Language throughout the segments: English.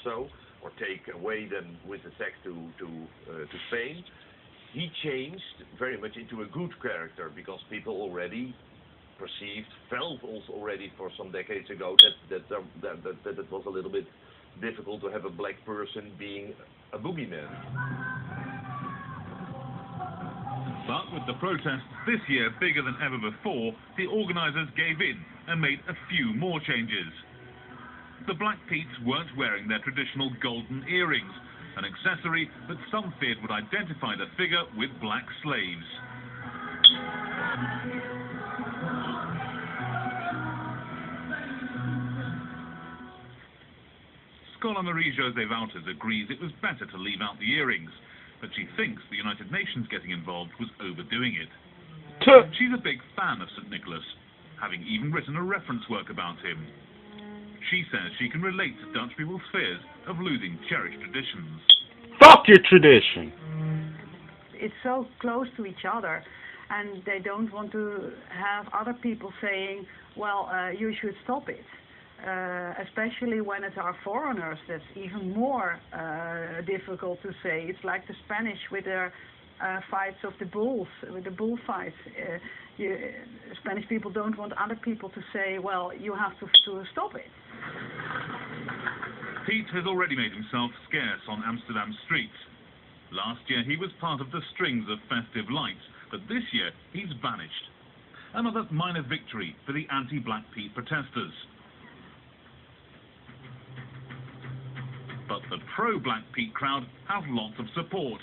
so, or take away them with the sex to Spain, he changed very much into a good character because people already perceived, felt also already for some decades ago that it was a little bit difficult to have a black person being a boogeyman. But with the protests this year bigger than ever before, the organisers gave in and made a few more changes. The Black Pete's weren't wearing their traditional golden earrings, an accessory that some feared would identify the figure with black slaves. Scholar Marie-Josée Wouters agrees it was better to leave out the earrings, but she thinks the United Nations getting involved was overdoing it. She's a big fan of St. Nicholas, having even written a reference work about him. She says she can relate to Dutch people's fears of losing cherished traditions. Fuck your tradition! It's so close to each other, and they don't want to have other people saying, well, you should stop it. Especially when it's our foreigners, that's even more difficult to say. It's like the Spanish with their fights of the bulls, with the bullfights. Spanish people don't want other people to say, well, you have to stop it. Pete has already made himself scarce on Amsterdam streets. Last year he was part of the strings of festive lights, but this year he's vanished. Another minor victory for the anti-Black Pete protesters. But the pro-Black Pete crowd have lots of support.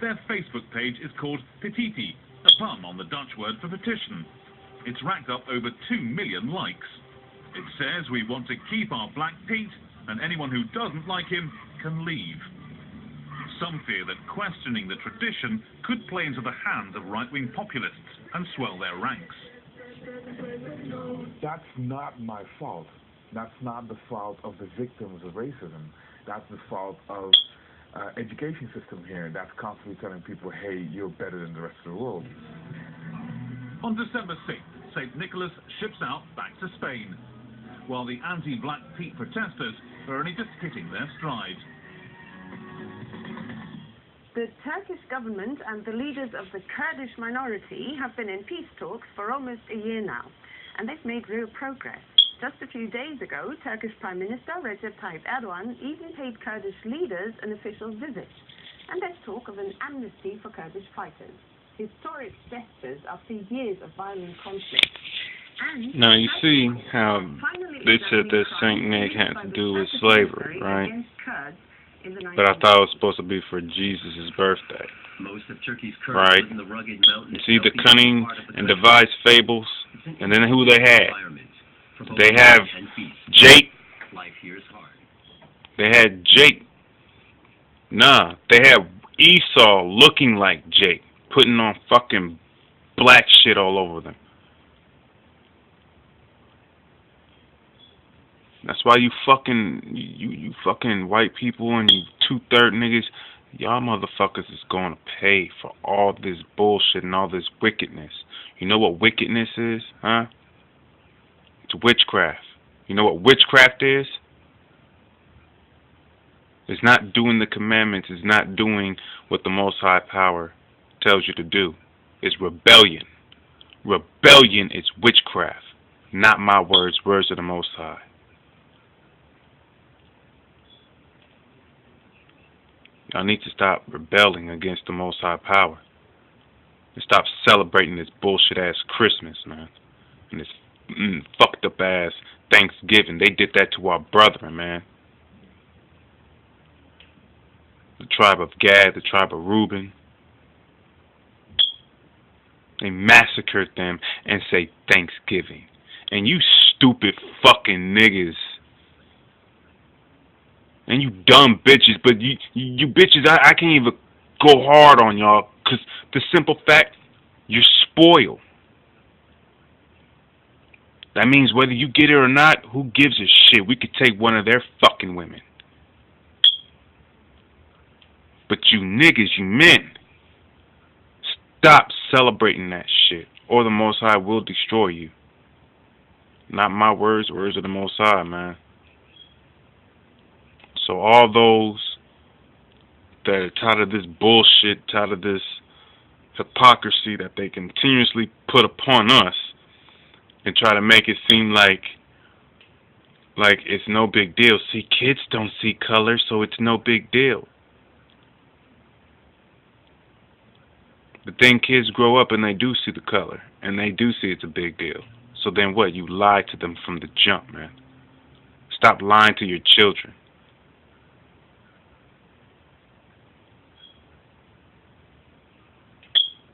Their Facebook page is called Petiti, a pun on the Dutch word for petition. It's racked up over 2 million likes. It says we want to keep our Black Pete, and anyone who doesn't like him can leave. Some fear that questioning the tradition could play into the hands of right-wing populists and swell their ranks. That's not my fault. That's not the fault of the victims of racism. That's the fault of education system here that's constantly telling people, hey, you're better than the rest of the world. On December 6th, St. Nicholas ships out back to Spain, while the anti-Black Pete protesters are only just hitting their stride. The Turkish government and the leaders of the Kurdish minority have been in peace talks for almost a year now, and they've made real progress. Just a few days ago, Turkish Prime Minister Recep Tayyip Erdogan even paid Kurdish leaders an official visit. And there's talk of an amnesty for Kurdish fighters. Historic gestures after years of violent conflict. And now you see how they said that St. Nick had to do with slavery, right? But I thought it was supposed to be for Jesus' birthday. Most of Turkey's Kurds right? live in the rugged mountains. You see the cunning and devised fables, and then who they had. They have Jake. Life here is hard. They had Jake. Nah, they had Esau looking like Jake, putting on fucking black shit all over them. That's why you fucking white people and you 2/3 niggas, y'all motherfuckers is going to pay for all this bullshit and all this wickedness. You know what wickedness is, huh? It's witchcraft. You know what witchcraft is? It's not doing the commandments. It's not doing what the Most High Power tells you to do. It's rebellion. Rebellion is witchcraft. Not my words, words of the Most High. Y'all need to stop rebelling against the Most High Power. And stop celebrating this bullshit ass Christmas, man. And this fucked up ass Thanksgiving. They did that to our brethren, man. The tribe of Gad, the tribe of Reuben. They massacred them and say Thanksgiving. And you stupid fucking niggas. And you dumb bitches, but you bitches, I can't even go hard on y'all, because the simple fact, you're spoiled. That means whether you get it or not, who gives a shit? We could take one of their fucking women. But you niggas, you men, stop celebrating that shit, or the Most High will destroy you. Not my words, words of the Most High, man. So all those that are tired of this bullshit, tired of this hypocrisy that they continuously put upon us and try to make it seem like it's no big deal. See, kids don't see color, so it's no big deal. But then kids grow up and they do see the color, and they do see it's a big deal. So then what? You lie to them from the jump, man. Stop lying to your children.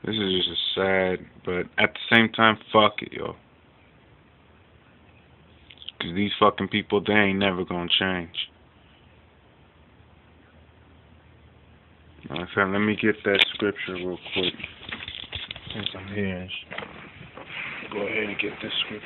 This is just sad, but at the same time, fuck it, yo. Because these fucking people, they ain't never gonna change. Matter of fact, let me get that scripture real quick. Since I'm here, go ahead and get this scripture.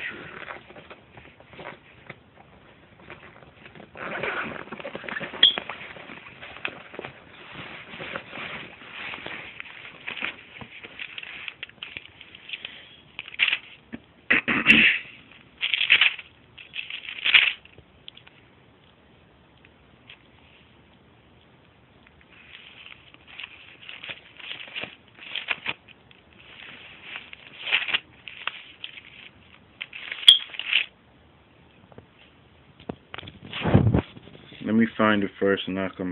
Let me find it first and I'll come